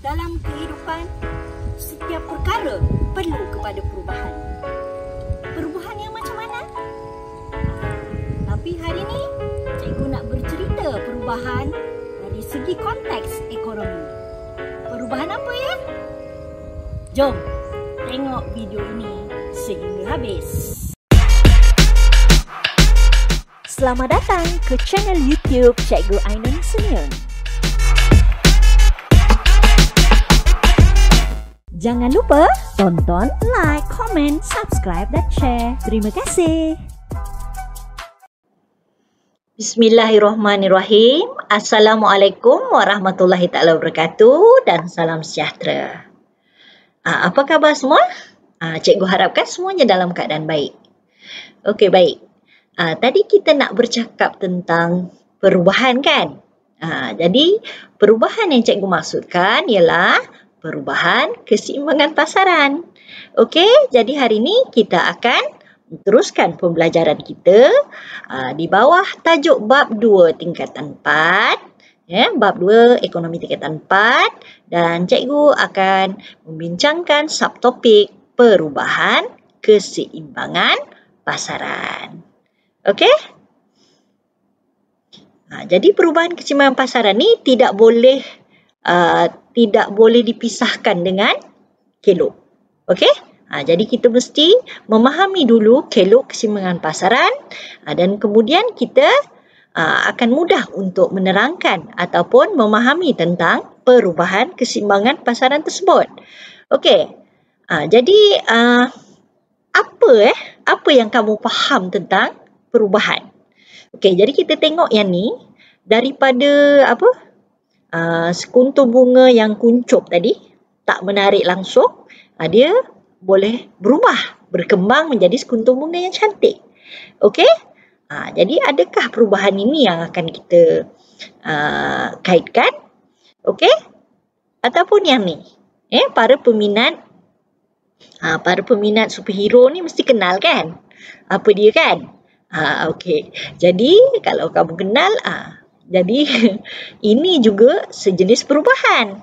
Dalam kehidupan, setiap perkara perlu kepada perubahan. Perubahan yang macam mana? Tapi hari ini, cikgu nak bercerita perubahan dari segi konteks ekonomi. Perubahan apa ya? Jom tengok video ini sehingga habis. Selamat datang ke channel YouTube Cikgu Ainun Senyum. Jangan lupa tonton, like, komen, subscribe dan share. Terima kasih. Bismillahirrahmanirrahim. Assalamualaikum warahmatullahi taala wabarakatuh dan salam sejahtera. Apa khabar semua? Cikgu harapkan semuanya dalam keadaan baik. Okey, baik. Tadi kita nak bercakap tentang perubahan kan? Jadi perubahan yang cikgu maksudkan ialah perubahan keseimbangan pasaran. Okey, jadi hari ini kita akan teruskan pembelajaran kita di bawah tajuk bab 2 tingkatan 4. Bab 2 ekonomi tingkatan 4 dan cikgu akan membincangkan subtopik perubahan keseimbangan pasaran. Okey? Jadi perubahan keseimbangan pasaran ni tidak boleh dipisahkan dengan kelok. Okey? Jadi kita mesti memahami dulu kelok keseimbangan pasaran dan kemudian kita akan mudah untuk menerangkan ataupun memahami tentang perubahan keseimbangan pasaran tersebut. Okey. Jadi apa yang kamu faham tentang perubahan? Okey, jadi kita tengok yang ni daripada sekuntum bunga yang kuncup tadi, tak menarik langsung, dia boleh berkembang menjadi sekuntum bunga yang cantik. Okey? Jadi adakah perubahan ini yang akan kita kaitkan? Okey? Ataupun yang ni? Para peminat superhero ni mesti kenal kan? Apa dia kan? Okey. Jadi kalau kamu kenal, jadi ini juga sejenis perubahan.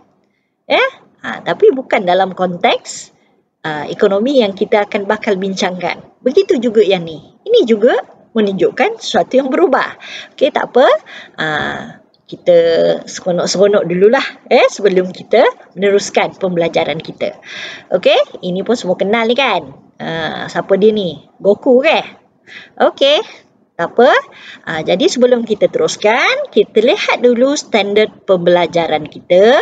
Tapi bukan dalam konteks ekonomi yang kita akan bakal bincangkan. Begitu juga yang ni. Ini juga menunjukkan sesuatu yang berubah. Okey, tak apa. Kita seronok-seronok dululah sebelum kita meneruskan pembelajaran kita. Okey, ini pun semua kenal ni kan? Siapa dia ni? Goku ke? Okey. Tak apa. Jadi sebelum kita teruskan, kita lihat dulu standard pembelajaran kita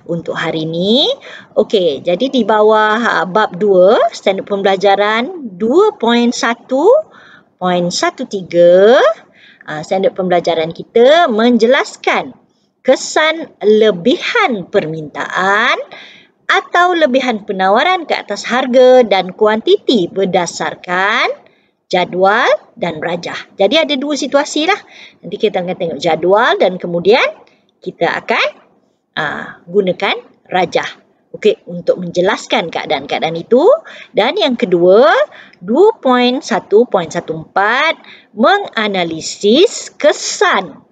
untuk hari ini. Okey, jadi di bawah bab 2, standard pembelajaran 2.1.13, standard pembelajaran kita menjelaskan kesan lebihan permintaan atau lebihan penawaran ke atas harga dan kuantiti berdasarkan jadual dan rajah. Jadi ada dua situasi lah. Nanti kita akan tengok jadual dan kemudian kita akan gunakan rajah. Okey, untuk menjelaskan keadaan-keadaan itu. Dan yang kedua, 2.1.14 menganalisis kesan.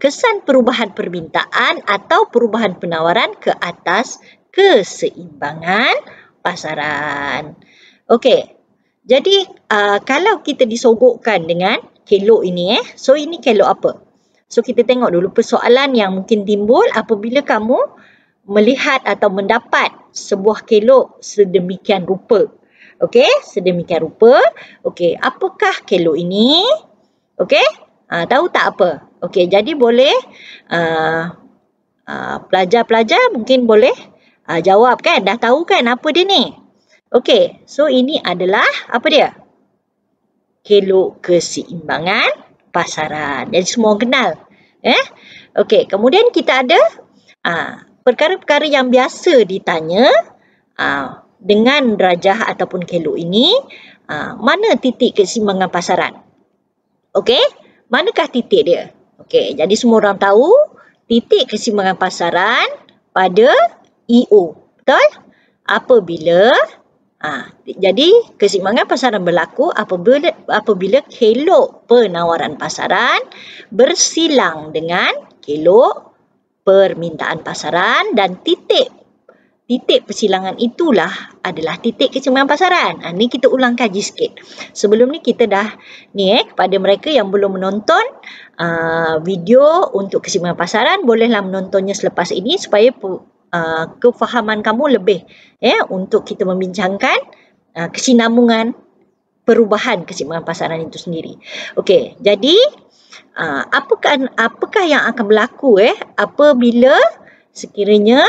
Kesan perubahan permintaan atau perubahan penawaran ke atas keseimbangan pasaran. Okey, jadi kalau kita disogokkan dengan kelok ini, so ini kelok apa? So kita tengok dulu persoalan yang mungkin timbul apabila kamu melihat atau mendapat sebuah kelok sedemikian rupa. Okey, sedemikian rupa. Okey, apakah kelok ini? Okey, tahu tak apa? Okey, jadi boleh pelajar-pelajar mungkin boleh jawab kan? Dah tahu kan apa dia ni? Okey, so ini adalah apa dia? Kelok keseimbangan pasaran. Jadi semua kenal. Okey, kemudian kita ada perkara-perkara yang biasa ditanya dengan rajah ataupun kelok ini, mana titik keseimbangan pasaran? Okey, manakah titik dia? Okey, jadi semua orang tahu titik keseimbangan pasaran pada EO. Betul? Apabila jadi keseimbangan pasaran berlaku apabila kelok penawaran pasaran bersilang dengan kelok permintaan pasaran dan titik persilangan itulah adalah titik keseimbangan pasaran. Ni kita ulang kaji sikit. Sebelum ni kita dah kepada mereka yang belum menonton video untuk keseimbangan pasaran, bolehlah menontonnya selepas ini supaya kefahaman kamu lebih untuk kita membincangkan kesinambungan perubahan keseimbangan pasaran itu sendiri. Okey, jadi apakah yang akan berlaku apabila sekiranya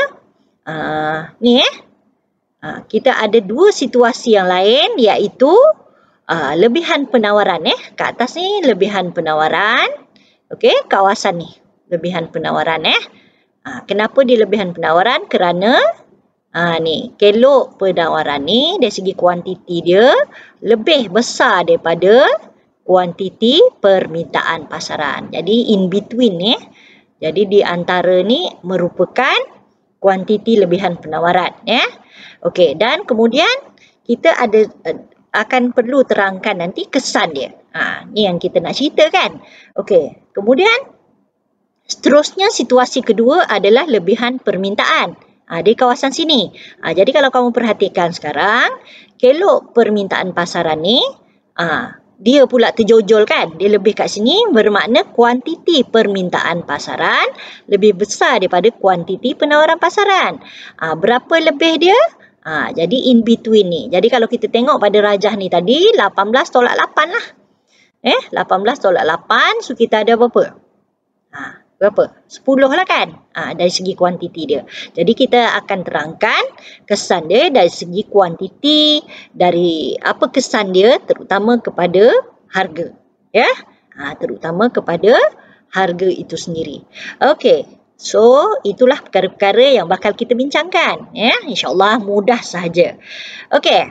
kita ada dua situasi yang lain, iaitu lebihan penawaran kat atas ni lebihan penawaran. Okey, kawasan ni lebihan penawaran kenapa dia lebihan penawaran? Kerana kelok penawaran ni dari segi kuantiti dia lebih besar daripada kuantiti permintaan pasaran. Jadi in between jadi di antara ni merupakan kuantiti lebihan penawaran Okey, dan kemudian kita akan perlu terangkan nanti kesan dia. Ni yang kita nak ceritakan. Okey, kemudian seterusnya situasi kedua adalah lebihan permintaan. Di kawasan sini. Jadi kalau kamu perhatikan sekarang, kelok permintaan pasaran ni dia pula terjojol kan. Dia lebih kat sini bermakna kuantiti permintaan pasaran lebih besar daripada kuantiti penawaran pasaran. Berapa lebih dia? Jadi in between ni. Jadi kalau kita tengok pada rajah ni tadi 18 tolak 8 lah. 18 tolak 8, so kita ada berapa? Berapa? 10 lah kan? Dari segi kuantiti dia. Jadi kita akan terangkan kesan dia dari segi kuantiti, dari apa kesan dia terutama kepada harga. Terutama kepada harga itu sendiri. Okey. So, itulah perkara-perkara yang bakal kita bincangkan. InsyaAllah mudah sahaja. Okey.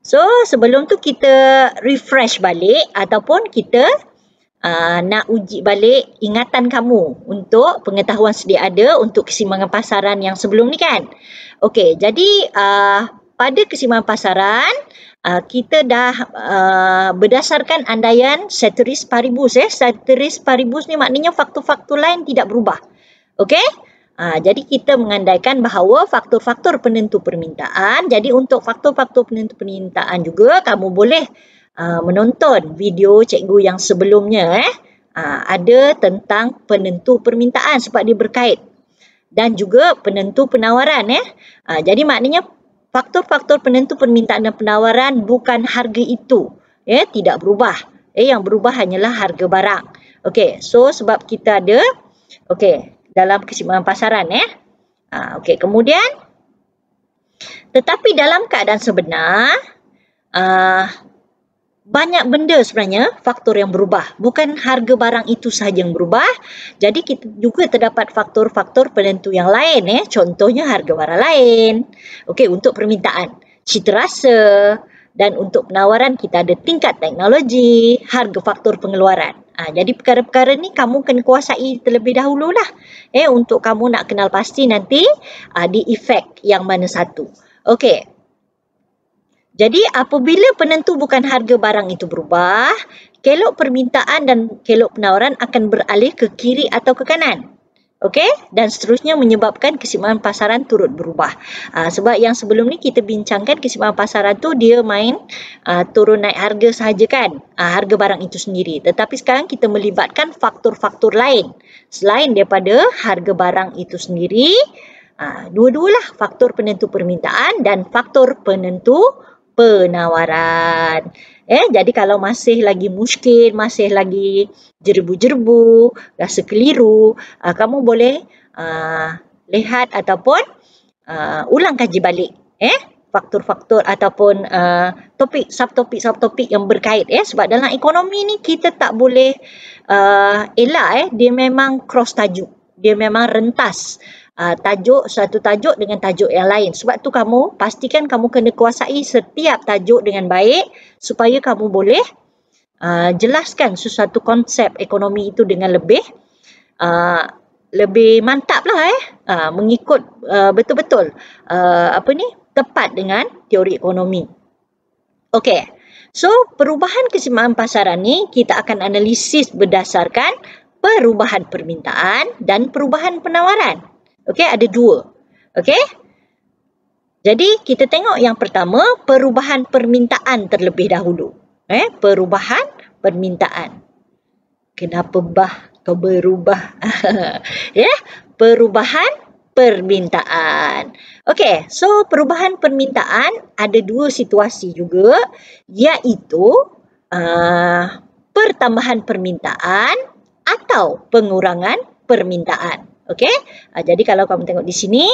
So, sebelum tu kita refresh balik ataupun kita nak uji balik ingatan kamu untuk pengetahuan sedia ada untuk keseimbangan pasaran yang sebelum ni kan. Okey, jadi pada keseimbangan pasaran kita dah berdasarkan andaian ceteris paribus. Ceteris paribus ni maknanya faktor-faktor lain tidak berubah. Okey? Jadi kita mengandaikan bahawa faktor-faktor penentu permintaan. Jadi untuk faktor-faktor penentu permintaan juga kamu boleh menonton video cikgu yang sebelumnya ada tentang penentu permintaan sebab dia berkait dan juga penentu penawaran jadi maknanya faktor-faktor penentu permintaan dan penawaran bukan harga itu tidak berubah. Yang berubah hanyalah harga barang. Okey, so sebab kita ada dalam keseimbangan pasaran okey, kemudian tetapi dalam keadaan sebenar banyak benda sebenarnya faktor yang berubah. Bukan harga barang itu sahaja yang berubah. Jadi kita juga terdapat faktor-faktor penentu yang lain. Contohnya harga barang lain. Okey, untuk permintaan, cita rasa. Dan untuk penawaran kita ada tingkat teknologi, harga faktor pengeluaran. Jadi perkara-perkara ni kamu kena kuasai terlebih dahululah. Untuk kamu nak kenal pasti nanti di efek yang mana satu. Okey. Jadi apabila penentu bukan harga barang itu berubah, kelok permintaan dan kelok penawaran akan beralih ke kiri atau ke kanan. Okey? Dan seterusnya menyebabkan keseimbangan pasaran turut berubah. Sebab yang sebelum ni kita bincangkan keseimbangan pasaran tu dia main turun naik harga sahaja kan. Harga barang itu sendiri. Tetapi sekarang kita melibatkan faktor-faktor lain. Selain daripada harga barang itu sendiri, dua-dualah faktor penentu permintaan dan faktor penentu penawaran. Jadi kalau masih lagi muskil, masih lagi jerbu-jerbu, rasa keliru, kamu boleh lihat ataupun ulang kaji balik faktor-faktor ataupun subtopik yang berkait sebab dalam ekonomi ni kita tak boleh elak dia memang cross tajuk. Dia memang rentas. Satu tajuk dengan tajuk yang lain. Sebab tu kamu pastikan kamu kena kuasai setiap tajuk dengan baik supaya kamu boleh jelaskan sesuatu konsep ekonomi itu dengan lebih mantap lah mengikut betul-betul tepat dengan teori ekonomi. Okey. So perubahan keseimbangan pasaran ni kita akan analisis berdasarkan perubahan permintaan dan perubahan penawaran. Okey, ada dua. Okey. Jadi kita tengok yang pertama, perubahan permintaan terlebih dahulu. Perubahan permintaan. Kenapa kau berubah? Perubahan permintaan. Okey, so perubahan permintaan ada dua situasi juga, iaitu pertambahan permintaan atau pengurangan permintaan. Okey, jadi kalau kamu tengok di sini,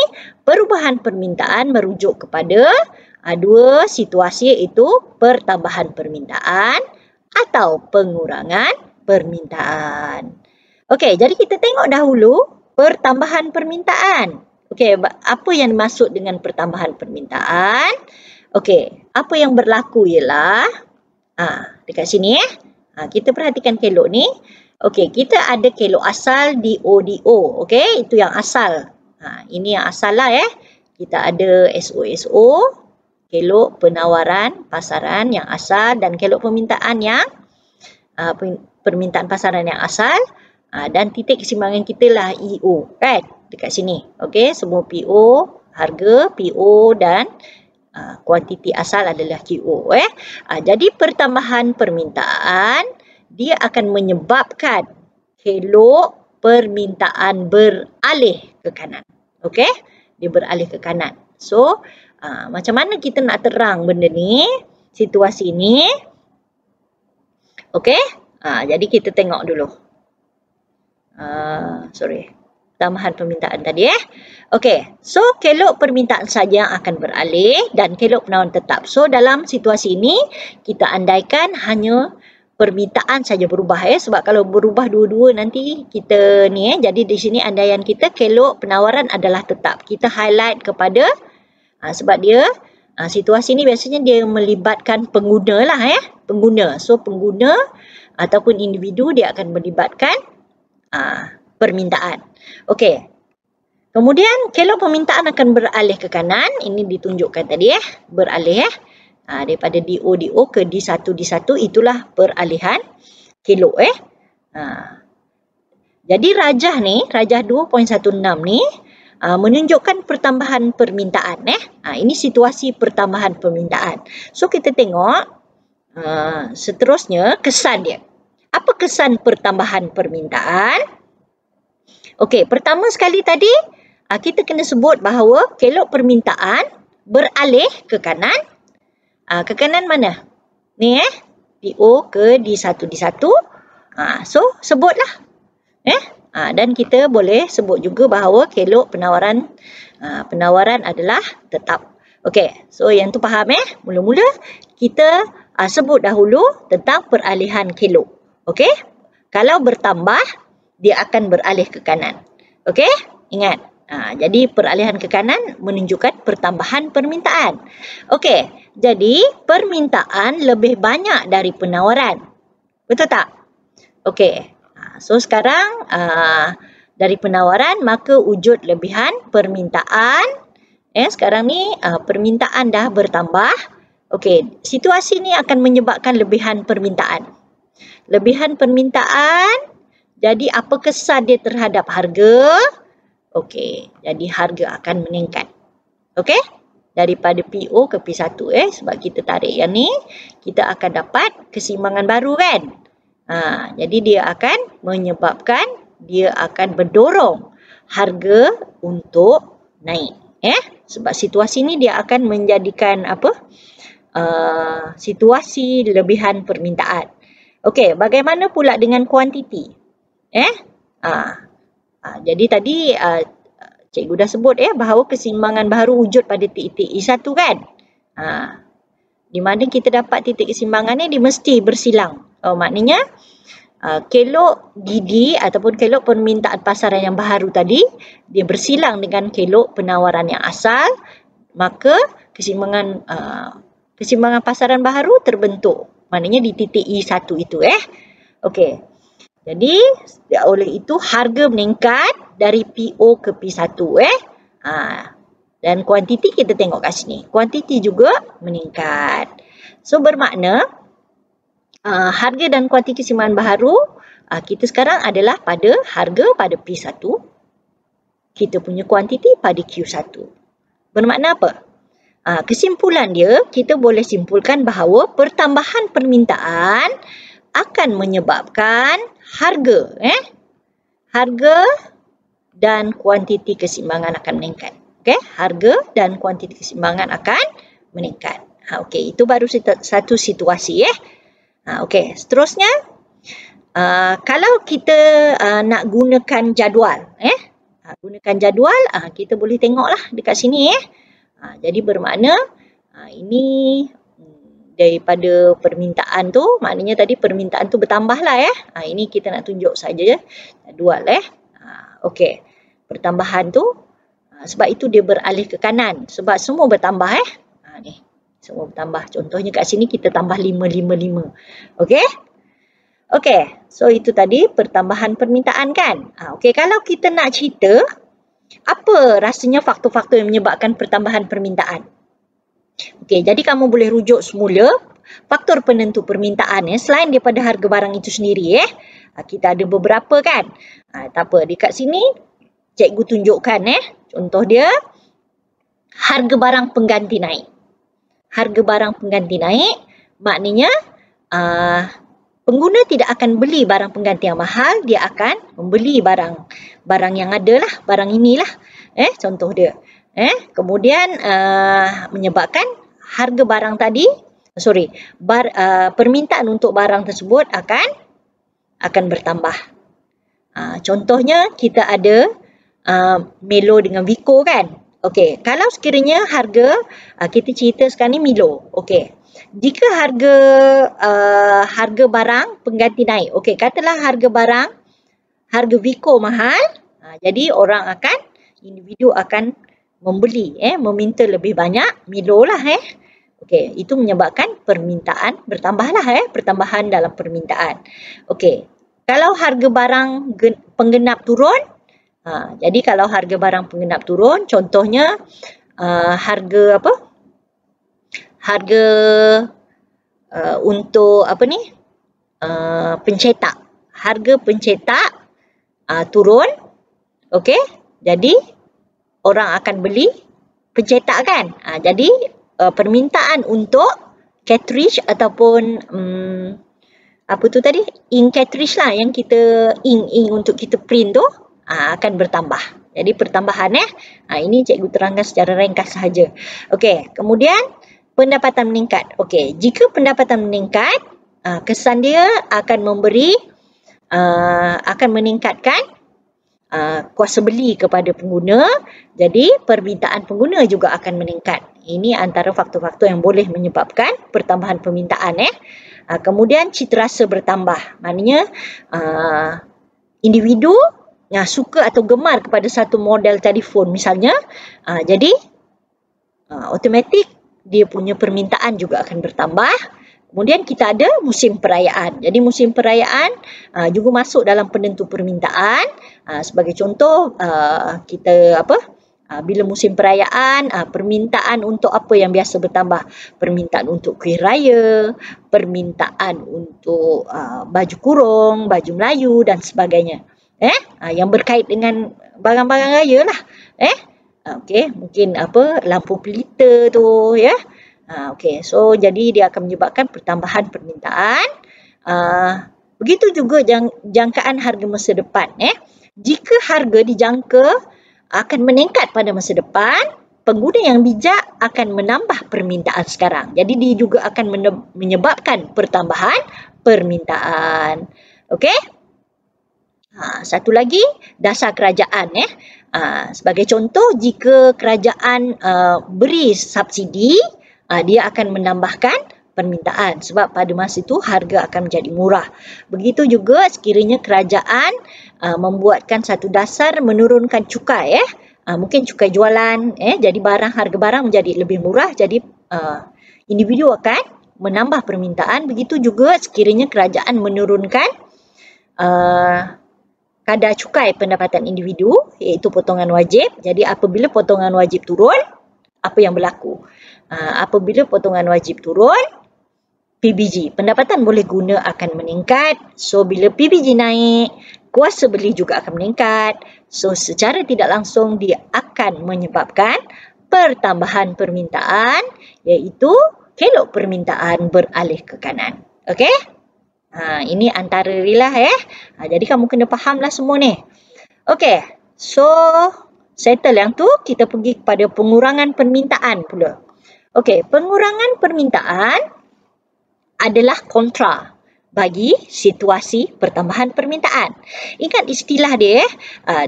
perubahan permintaan merujuk kepada dua situasi, iaitu pertambahan permintaan atau pengurangan permintaan. Okey, jadi kita tengok dahulu pertambahan permintaan. Okey, apa yang dimaksud dengan pertambahan permintaan? Okey, apa yang berlaku ialah dekat sini kita perhatikan kelok ni. Okey, kita ada kelok asal DO. Okey, itu yang asal. Ini yang asal lah Kita ada SO, kelok penawaran pasaran yang asal dan kelok permintaan yang permintaan pasaran yang asal, dan titik keseimbangan kita lah EO kan dekat sini. Okey, semua PO, harga, PO dan kuantiti asal adalah QO. Jadi pertambahan permintaan dia akan menyebabkan kelok permintaan beralih ke kanan. Okey, dia beralih ke kanan. So macam mana kita nak terang benda ni, situasi ni? Okey, jadi kita tengok dulu. Tambahan permintaan tadi Okey, so kelok permintaan saja yang akan beralih dan kelok penawaran tetap. So dalam situasi ini kita andaikan hanya permintaan saja berubah sebab kalau berubah dua-dua nanti kita ni jadi di sini andaian kita kelok penawaran adalah tetap. Kita highlight kepada sebab dia situasi ni biasanya dia melibatkan pengguna lah pengguna. So pengguna ataupun individu dia akan melibatkan permintaan. Okey. Kemudian kelok permintaan akan beralih ke kanan. Ini ditunjukkan tadi beralih daripada DO ke D1 itulah peralihan kelok Jadi rajah 2.16 ni menunjukkan pertambahan permintaan ini situasi pertambahan permintaan. So kita tengok seterusnya kesan dia. Apa kesan pertambahan permintaan? Okey, pertama sekali tadi kita kena sebut bahawa kelok permintaan beralih ke kanan. Ke kanan mana? Ni DO ke D1. So sebutlah. Dan kita boleh sebut juga bahawa kelok penawaran adalah tetap. Okey, so yang tu faham Mula-mula kita sebut dahulu tentang peralihan kelok. Okey? Kalau bertambah dia akan beralih ke kanan. Okey? Ingat. Jadi peralihan ke kanan menunjukkan pertambahan permintaan. Okey, jadi permintaan lebih banyak dari penawaran. Betul tak? Okey. So sekarang dari penawaran maka wujud lebihan permintaan. Sekarang ni permintaan dah bertambah. Okey, situasi ni akan menyebabkan lebihan permintaan. Lebihan permintaan, jadi apa kesan dia terhadap harga? Okey, jadi harga akan meningkat. Okey? Daripada PO ke P1 sebab kita tarik yang ni, kita akan dapat keseimbangan baru kan? Jadi dia akan menyebabkan, dia akan mendorong harga untuk naik. Sebab situasi ni dia akan menjadikan situasi lebihan permintaan. Okey, bagaimana pula dengan kuantiti? Jadi tadi cikgu dah sebut bahawa keseimbangan baru wujud pada titik E1 kan? Di mana kita dapat titik keseimbangan ni dia mesti bersilang. Maknanya kelok DD ataupun kelok permintaan pasaran yang baru tadi dia bersilang dengan kelok penawaran yang asal, maka keseimbangan pasaran baru terbentuk. Maknanya di titik E1 itu Okey. Jadi oleh itu harga meningkat dari PO ke P1 dan kuantiti kita tengok kat sini. Kuantiti juga meningkat. So bermakna harga dan kuantiti keseimbangan baru kita sekarang adalah pada harga pada P1. Kita punya kuantiti pada Q1. Bermakna apa? Kesimpulan dia, kita boleh simpulkan bahawa pertambahan permintaan akan menyebabkan harga. Harga dan kuantiti keseimbangan akan meningkat. Okay? Harga dan kuantiti keseimbangan akan meningkat. Okey, itu baru satu situasi. Okey, seterusnya, kalau kita nak gunakan jadual, gunakan jadual, kita boleh tengoklah dekat sini. Jadi bermakna ini daripada permintaan tu, maknanya tadi permintaan tu bertambah lah. Ini kita nak tunjuk saja jadual. Okey, pertambahan tu, sebab itu dia beralih ke kanan, sebab semua bertambah. Ni. Semua bertambah. Contohnya kat sini kita tambah 5, 5, 5. Okey? Okey. So, itu tadi pertambahan permintaan kan? Okey, kalau kita nak cerita, apa rasanya faktor-faktor yang menyebabkan pertambahan permintaan? Okey, jadi kamu boleh rujuk semula faktor penentu permintaan selain daripada harga barang itu sendiri. Kita ada beberapa kan? Tak apa, dekat sini cikgu tunjukkan. Contoh dia, harga barang pengganti naik. Harga barang pengganti naik, maknanya pengguna tidak akan beli barang pengganti yang mahal, dia akan membeli barang yang ada lah, barang inilah. Contoh dia. Kemudian menyebabkan harga barang tadi, permintaan untuk barang tersebut akan bertambah. Contohnya kita ada Milo dengan Wiko kan. Okey, kalau sekiranya harga, kita cerita sekarang ni Milo. Okey, jika harga barang pengganti naik. Okey, katalah harga Wiko mahal. Jadi individu akan membeli, meminta lebih banyak Milo lah. Okey, itu menyebabkan permintaan bertambah lah. Pertambahan dalam permintaan. Okey, kalau harga barang penggenap turun, jadi kalau harga barang penggenap turun, contohnya harga untuk pencetak. Harga pencetak turun. Okey, jadi orang akan beli pencetak kan. Jadi permintaan untuk cartridge ataupun ink cartridge lah, yang kita ink untuk kita print tu akan bertambah. Jadi pertambahan ini cikgu terangkan secara ringkas sahaja. Okey, kemudian pendapatan meningkat. Okey, jika pendapatan meningkat, kesan dia akan meningkatkan kuasa beli kepada pengguna. Jadi permintaan pengguna juga akan meningkat. Ini antara faktor-faktor yang boleh menyebabkan pertambahan permintaan. Kemudian citarasa bertambah. Maknanya individu suka atau gemar kepada satu model telefon misalnya, jadi automatik dia punya permintaan juga akan bertambah. Kemudian kita ada musim perayaan. Jadi musim perayaan juga masuk dalam penentu permintaan. Sebagai contoh, bila musim perayaan, permintaan untuk apa yang biasa bertambah? Permintaan untuk kuih raya, permintaan untuk baju kurung, baju Melayu dan sebagainya. Yang berkait dengan barang-barang raya lah. Okey, mungkin lampu pelita tu okey, so jadi dia akan menyebabkan pertambahan permintaan. Begitu juga jangkaan harga masa depan. Jika harga dijangka akan meningkat pada masa depan, pengguna yang bijak akan menambah permintaan sekarang. Jadi dia juga akan menyebabkan pertambahan permintaan. Okey? Satu lagi, dasar kerajaan. Sebagai contoh, jika kerajaan beri subsidi, dia akan menambahkan permintaan sebab pada masa itu harga akan menjadi murah. Begitu juga sekiranya kerajaan membuatkan satu dasar menurunkan cukai. Mungkin cukai jualan, jadi harga barang menjadi lebih murah, jadi individu akan menambah permintaan. Begitu juga sekiranya kerajaan menurunkan kadar cukai pendapatan individu, iaitu potongan wajib. Jadi apabila potongan wajib turun, apa yang berlaku? Apabila potongan wajib turun, PBG. Pendapatan boleh guna akan meningkat. So, bila PBG naik, kuasa beli juga akan meningkat. So, secara tidak langsung dia akan menyebabkan pertambahan permintaan, iaitu kelok permintaan beralih ke kanan. Okey? Ini antara lah jadi kamu kena fahamlah semua ni. Okey. So, settle yang tu, kita pergi kepada pengurangan permintaan pula. Okey, pengurangan permintaan adalah kontra bagi situasi pertambahan permintaan. Ingat istilah dia,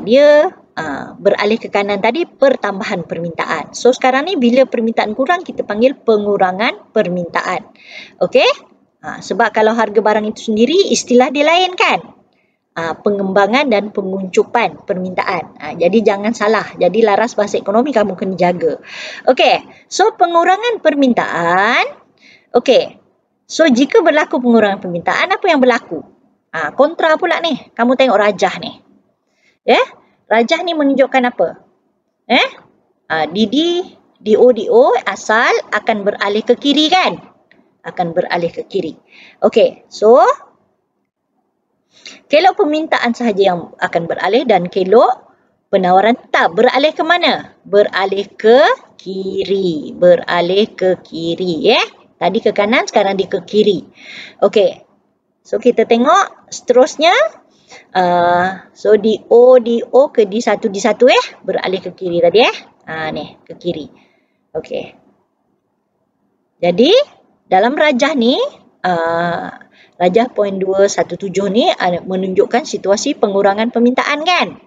dia beralih ke kanan tadi, pertambahan permintaan. So sekarang ni bila permintaan kurang, kita panggil pengurangan permintaan. Okey? Sebab kalau harga barang itu sendiri, istilah dia lain kan? Pengembangan dan penguncupan permintaan. Jadi jangan salah. Jadi laras bahasa ekonomi kamu kena jaga. Okey. So pengurangan permintaan. Okey. So, jika berlaku pengurangan permintaan, apa yang berlaku? Kontra pula ni. Kamu tengok rajah ni. Rajah ni menunjukkan apa? DO asal akan beralih ke kiri kan? Akan beralih ke kiri. Okey, so kelok permintaan sahaja yang akan beralih dan kelok penawaran tetap beralih ke mana? Beralih ke kiri. Beralih ke kiri, Tadi ke kanan, sekarang dia ke kiri. Okey. So, kita tengok seterusnya. So, DO ke D1 beralih ke kiri tadi, ni, ke kiri. Okey. Jadi, dalam rajah ni, rajah poin 217 ni menunjukkan situasi pengurangan permintaan kan?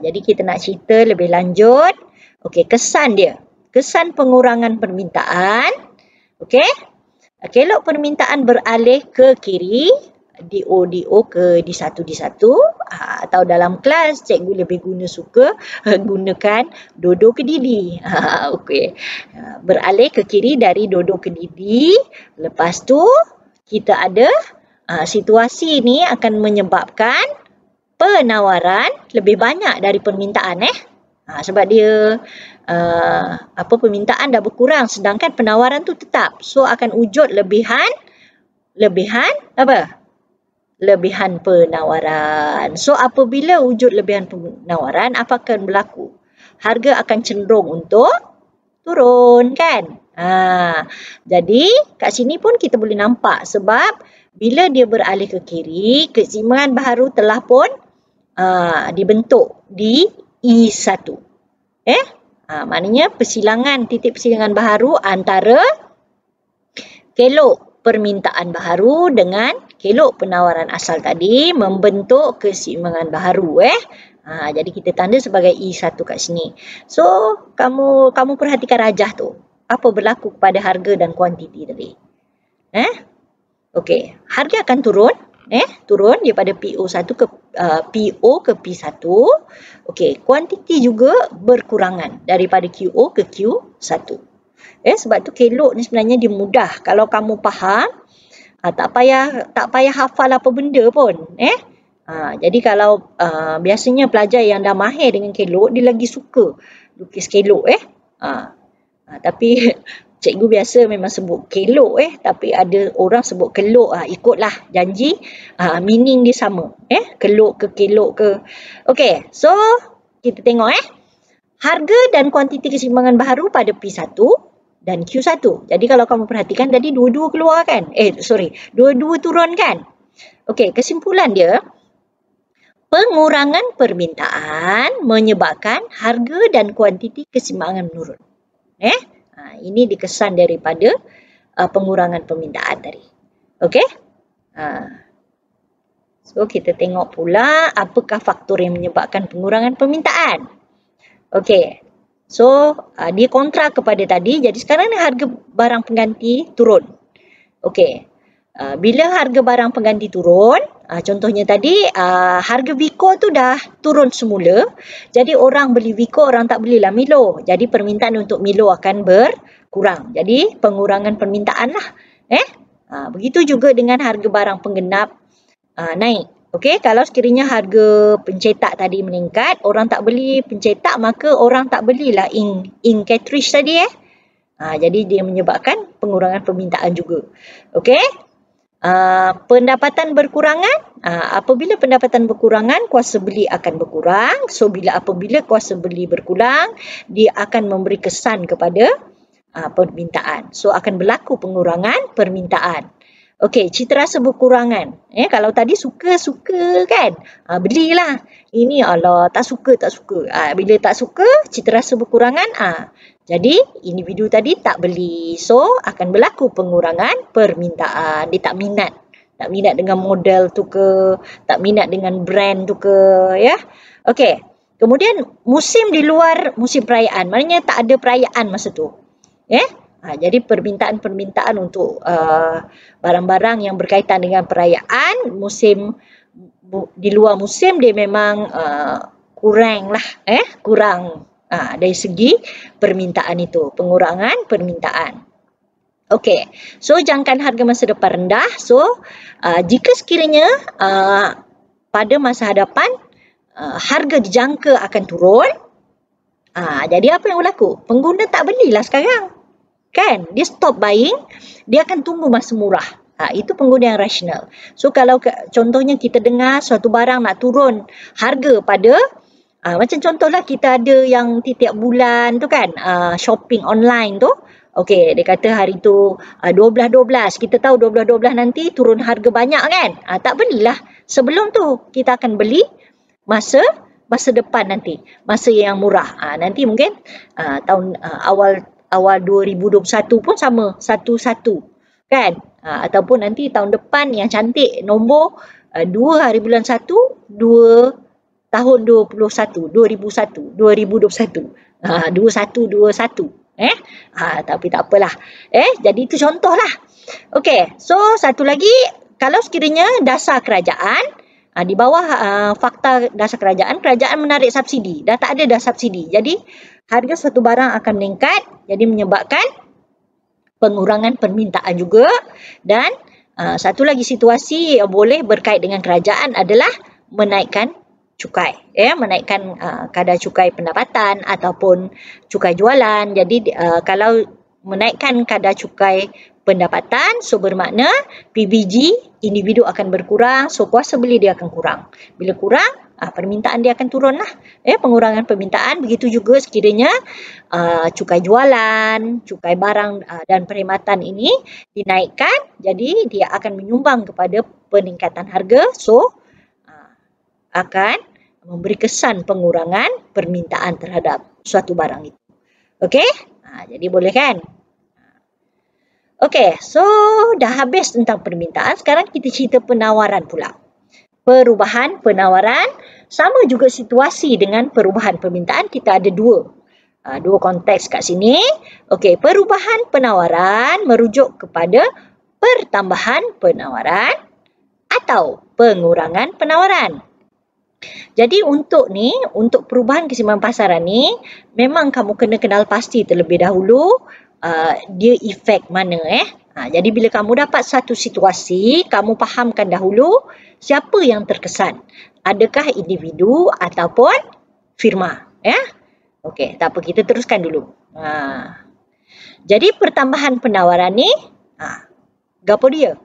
Jadi, kita nak cerita lebih lanjut. Okey, kesan dia. Kesan pengurangan permintaan. Okey. Kelok permintaan beralih ke kiri, DO ke D1 atau dalam kelas cikgu lebih suka gunakan dodo ke didi. Okey. Beralih ke kiri dari dodo ke didi. Lepas tu kita ada situasi ni akan menyebabkan penawaran lebih banyak dari permintaan sebab dia permintaan dah berkurang sedangkan penawaran tu tetap. So akan wujud lebihan apa? Lebihan penawaran. So apabila wujud lebihan penawaran, apa akan berlaku? Harga akan cenderung untuk turun kan? Jadi kat sini pun kita boleh nampak sebab bila dia beralih ke kiri, keseimbangan baharu telah pun dibentuk di I1. Maknanya titik persilangan baharu antara kelok permintaan baharu dengan kelok penawaran asal tadi membentuk keseimbangan baharu. Jadi kita tanda sebagai I1 kat sini. So kamu perhatikan rajah tu. Apa berlaku kepada harga dan kuantiti tadi? Okey, harga akan turun. Turun daripada PO1 ke PO ke P1. Okey, kuantiti juga berkurangan daripada QO ke Q1. Sebab tu kelok ni sebenarnya dia mudah kalau kamu faham. Tak payah hafal apa benda pun. Jadi kalau biasanya pelajar yang dah mahir dengan kelok, dia lagi suka lukis kelok. Tapi cikgu biasa memang sebut kelok tapi ada orang sebut kelok. Ikutlah janji, meaning dia sama. Kelok ke kelok ke. Okey, so kita tengok harga dan kuantiti keseimbangan baharu pada P1 dan Q1. Jadi kalau kamu perhatikan tadi dua-dua keluar kan? Dua-dua turun kan? Okey, kesimpulan dia, pengurangan permintaan menyebabkan harga dan kuantiti keseimbangan menurun. Ini dikesan daripada pengurangan permintaan tadi. Okey? So, kita tengok pula apakah faktor yang menyebabkan pengurangan permintaan. Okey. So, dia kontra kepada tadi. Jadi, sekarang ni harga barang pengganti turun. Okey. Bila harga barang pengganti turun, contohnya tadi, harga Vico tu dah turun semula. Jadi, orang beli Vico, orang tak belilah Milo. Jadi, permintaan untuk Milo akan berkurang. Jadi, pengurangan permintaan lah. Begitu juga dengan harga barang penggenap naik. Okey, kalau sekiranya harga pencetak tadi meningkat, orang tak beli pencetak, maka orang tak belilah ink cartridge tadi. Jadi dia menyebabkan pengurangan permintaan juga. Okey. Pendapatan berkurangan, apabila pendapatan berkurangan, kuasa beli akan berkurang. So apabila kuasa beli berkurang, dia akan memberi kesan kepada permintaan. So akan berlaku pengurangan permintaan. Okey, cita rasa berkurangan. Kalau tadi suka kan, belilah. Ini Allah tak suka. Bila tak suka, cita rasa berkurangan. Jadi individu tadi tak beli. So akan berlaku pengurangan permintaan. Dia tak minat. Tak minat dengan model tu ke, tak minat dengan brand tu ke, ya. Okey. Kemudian musim di luar musim perayaan. Maknanya tak ada perayaan masa tu. Jadi permintaan untuk barang-barang yang berkaitan dengan perayaan, musim di luar musim dia memang kurang lah, kurang dari segi permintaan itu, pengurangan permintaan. Okey, so jangkaan harga masa depan rendah. So jika sekiranya pada masa hadapan harga dijangka akan turun, jadi apa yang berlaku? Pengguna tak belilah sekarang. Kan? Dia stop buying, dia akan tunggu masa murah. Itu pengguna yang rasional. So kalau contohnya kita dengar suatu barang nak turun harga pada macam contohlah kita ada yang tiap bulan tu kan, shopping online tu. Okey, dia kata hari tu 12-12. Kita tahu 12-12 nanti turun harga banyak kan? Tak belilah. Sebelum tu kita akan beli masa depan nanti. Masa yang murah. Nanti mungkin tahun awal 2021 pun sama, 11 kan, ataupun nanti tahun depan yang cantik nombor 2 hari bulan 1 2 tahun 2021 21 tapi tak apalah, jadi itu contohlah. Okey, so satu lagi, kalau sekiranya dasar kerajaan, di bawah fakta dasar kerajaan menarik subsidi, dah tak ada dah subsidi, jadi harga suatu barang akan meningkat, jadi menyebabkan pengurangan permintaan juga. Dan satu lagi situasi yang boleh berkait dengan kerajaan adalah menaikkan cukai, menaikkan kadar cukai pendapatan ataupun cukai jualan. Jadi kalau menaikkan kadar cukai pendapatan, so bermakna PBG individu akan berkurang, so kuasa beli dia akan kurang. Bila kurang, permintaan dia akan turun lah. Pengurangan permintaan. Begitu juga sekiranya cukai jualan, cukai barang dan perkhidmatan ini dinaikkan, jadi dia akan menyumbang kepada peningkatan harga, so akan memberi kesan pengurangan permintaan terhadap suatu barang itu. Okey? Jadi boleh kan? Okey, so dah habis tentang permintaan. Sekarang kita cerita penawaran pula. Perubahan penawaran, sama juga situasi dengan perubahan permintaan. Kita ada dua konteks kat sini. Okey, perubahan penawaran merujuk kepada pertambahan penawaran atau pengurangan penawaran. Jadi untuk perubahan keseimbangan pasaran ni, memang kamu kena kenal pasti terlebih dahulu dia efek mana. Jadi bila kamu dapat satu situasi, kamu fahamkan dahulu siapa yang terkesan. Adakah individu ataupun firma. Okey, tak apa, kita teruskan dulu. Jadi pertambahan penawaran ni, gapo dia?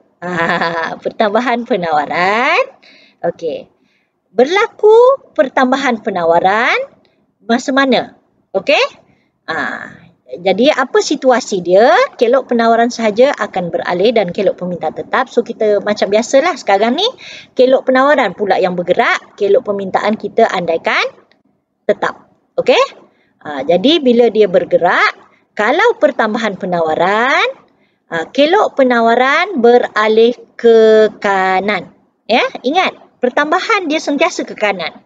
Pertambahan penawaran. Okey. Berlaku pertambahan penawaran masa mana? Okey? Jadi apa situasi dia? Kelok penawaran sahaja akan beralih dan kelok permintaan tetap. So kita macam biasalah sekarang ni, kelok penawaran pula yang bergerak, kelok permintaan kita andaikan tetap. Okey? Jadi bila dia bergerak, kalau pertambahan penawaran, kelok penawaran beralih ke kanan. Ingat, pertambahan dia sentiasa ke kanan.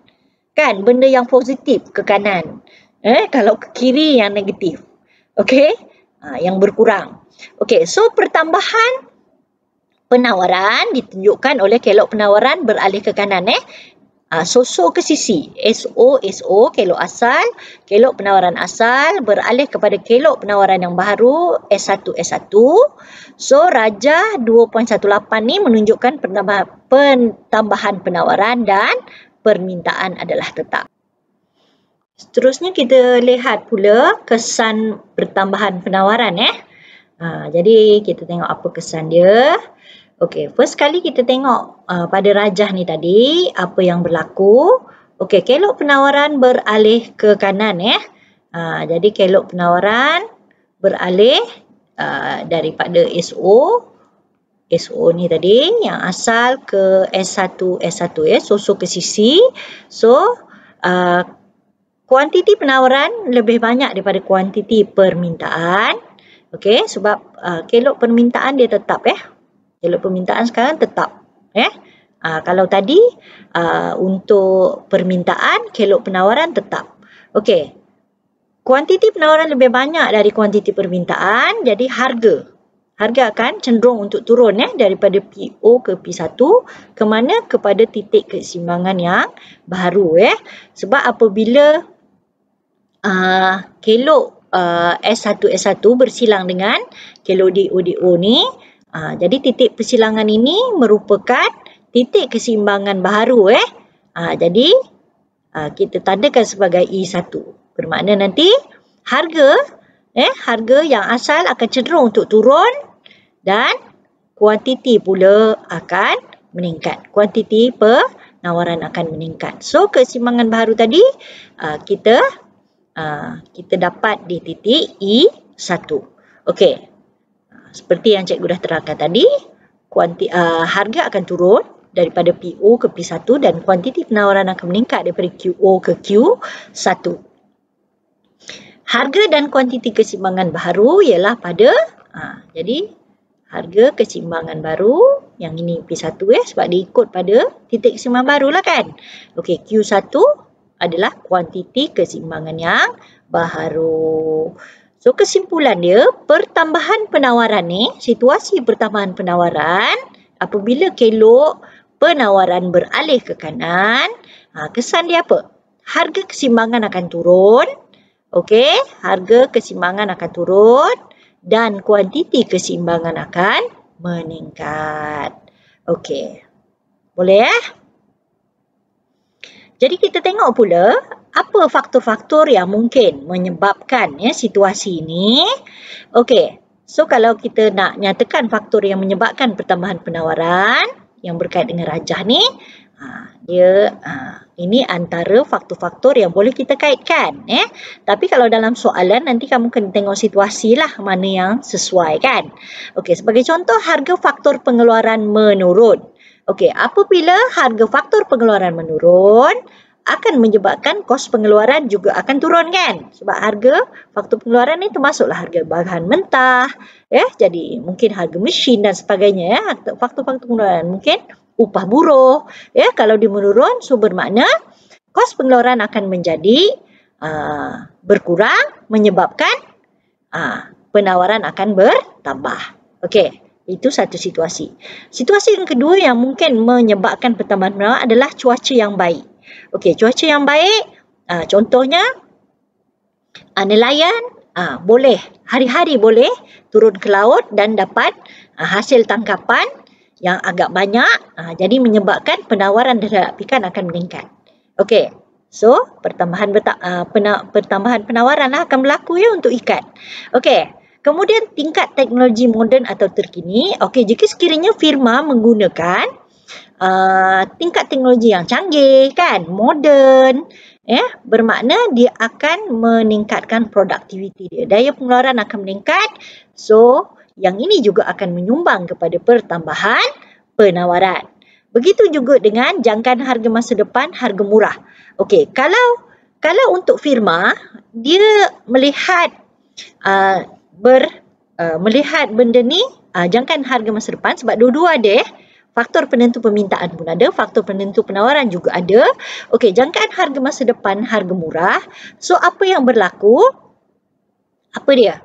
Kan? Benda yang positif ke kanan. Kalau ke kiri yang negatif. Okey? Yang berkurang. Okey, so pertambahan penawaran ditunjukkan oleh kelok penawaran beralih ke kanan. So ke sisi. SO, kelok asal. Kelok penawaran asal beralih kepada kelok penawaran yang baru. S1. So Rajah 2.18 ni menunjukkan pentambahan penawaran dan permintaan adalah tetap. Seterusnya kita lihat pula kesan pertambahan penawaran jadi kita tengok apa kesan dia. Okey, first kali kita tengok pada rajah ni tadi apa yang berlaku. Okey, kelok penawaran beralih ke kanan jadi kelok penawaran beralih daripada SO ni tadi yang asal ke S1 so ke sisi. So kuantiti penawaran lebih banyak daripada kuantiti permintaan. Okey, sebab kelok permintaan dia tetap Kelok permintaan sekarang tetap kalau tadi untuk permintaan kelok penawaran tetap. Okey. Kuantiti penawaran lebih banyak dari kuantiti permintaan, jadi harga akan cenderung untuk turun daripada PO ke P1 ke mana? Kepada titik keseimbangan yang baru Sebab apabila kelok S1 bersilang dengan kelok DO ni, jadi titik persilangan ini merupakan titik keseimbangan baru jadi kita tandakan sebagai E1. Bermakna nanti harga yang asal akan cenderung untuk turun dan kuantiti pula akan meningkat. Kuantiti penawaran akan meningkat. So keseimbangan baru tadi kita dapat di titik E1. Okey. Seperti yang cikgu dah terangkan tadi, harga akan turun daripada PO ke P1 dan kuantiti penawaran akan meningkat daripada QO ke Q1. Harga dan kuantiti keseimbangan baru ialah pada jadi harga keseimbangan baru yang ini P1 sebab dia ikut pada titik keseimbangan baru lah kan. Okey, Q1 adalah kuantiti keseimbangan yang baru. So kesimpulan dia, pertambahan penawaran ni, situasi pertambahan penawaran apabila kelok penawaran beralih ke kanan, kesan dia apa? Harga keseimbangan akan turun. Okey, harga keseimbangan akan turun dan kuantiti keseimbangan akan meningkat. Okey. Boleh Jadi kita tengok pula apa faktor-faktor yang mungkin menyebabkan situasi ini. Okey. So kalau kita nak nyatakan faktor yang menyebabkan pertambahan penawaran yang berkait dengan rajah ni, ini antara faktor-faktor yang boleh kita kaitkan Tapi kalau dalam soalan nanti kamu kena tengok situasi lah mana yang sesuai kan. Okey, sebagai contoh harga faktor pengeluaran menurun. Okey, apabila harga faktor pengeluaran menurun akan menyebabkan kos pengeluaran juga akan turun kan. Sebab harga faktor pengeluaran ni termasuklah harga bahan mentah jadi mungkin harga mesin dan sebagainya faktor-faktor pengeluaran mungkin upah buruh kalau dia menurun, so bermakna kos pengeluaran akan menjadi berkurang menyebabkan penawaran akan bertambah. Okey, itu satu situasi. Situasi yang kedua yang mungkin menyebabkan pertambahan penawaran adalah cuaca yang baik. Okey, cuaca yang baik contohnya nelayan boleh hari-hari boleh turun ke laut dan dapat hasil tangkapan yang agak banyak, jadi menyebabkan penawaran terhadap ikan akan meningkat. Okey, so pertambahan penawaran akan berlaku untuk ikan. Okey, kemudian tingkat teknologi moden atau terkini. Okey, jika sekiranya firma menggunakan tingkat teknologi yang canggih kan, moden, bermakna dia akan meningkatkan produktiviti dia. Daya pengeluaran akan meningkat. So yang ini juga akan menyumbang kepada pertambahan penawaran. Begitu juga dengan jangkaan harga masa depan, harga murah. Okey, kalau untuk firma dia melihat melihat benda ni jangkaan harga masa depan sebab dua-dua ada faktor penentu permintaan pun ada, faktor penentu penawaran juga ada. Okey, jangkaan harga masa depan, harga murah. So apa yang berlaku? Apa dia?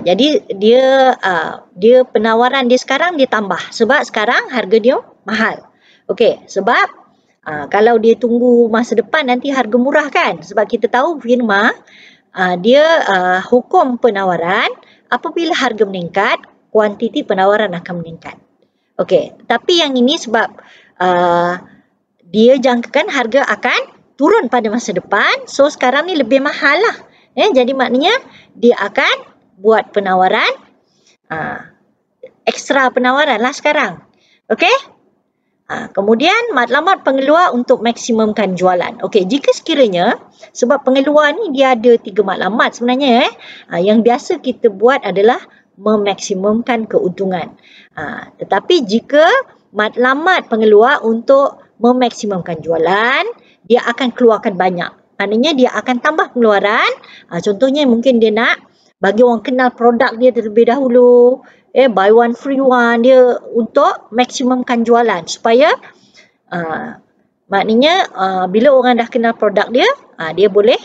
Jadi dia penawaran dia sekarang dia tambah sebab sekarang harga dia mahal. Okey, sebab kalau dia tunggu masa depan nanti harga murah kan. Sebab kita tahu firma dia hukum penawaran apabila harga meningkat, kuantiti penawaran akan meningkat. Okey, tapi yang ini sebab dia jangkakan harga akan turun pada masa depan. So sekarang ni lebih mahal lah. Jadi maknanya dia akan buat penawaran, ekstra penawaran lah sekarang. Okey? Kemudian matlamat pengeluar untuk maksimumkan jualan. Okey, jika sekiranya sebab pengeluar ni dia ada 3 matlamat sebenarnya yang biasa kita buat adalah memaksimumkan keuntungan. Tetapi jika matlamat pengeluar untuk memaksimumkan jualan, dia akan keluarkan banyak. Maknanya dia akan tambah pengeluaran. Contohnya mungkin dia nak bagi orang kenal produk dia terlebih dahulu. Buy one free one, dia untuk maksimumkan jualan supaya maknanya bila orang dah kenal produk dia, dia boleh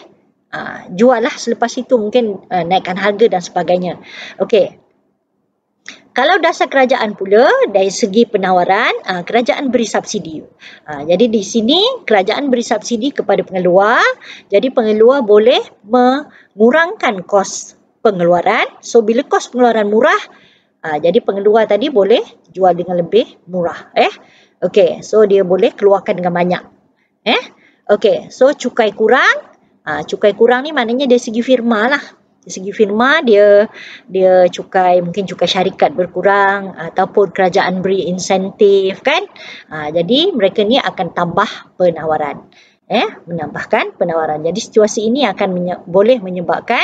jual lah selepas itu, mungkin naikkan harga dan sebagainya. Okey. Kalau dasar kerajaan pula, dari segi penawaran, kerajaan beri subsidi. Jadi di sini kerajaan beri subsidi kepada pengeluar. Jadi pengeluar boleh mengurangkan kos pengeluaran. So bila kos pengeluaran murah, jadi pengeluar tadi boleh jual dengan lebih murah. Okey, so dia boleh keluarkan dengan banyak. Okey, so cukai kurang. Cukai kurang ni maknanya dari segi firma lah. Dari segi firma dia cukai, mungkin cukai syarikat berkurang ataupun kerajaan beri insentif kan. Jadi mereka ni akan tambah penawaran. Menambahkan penawaran. Jadi situasi ini akan boleh menyebabkan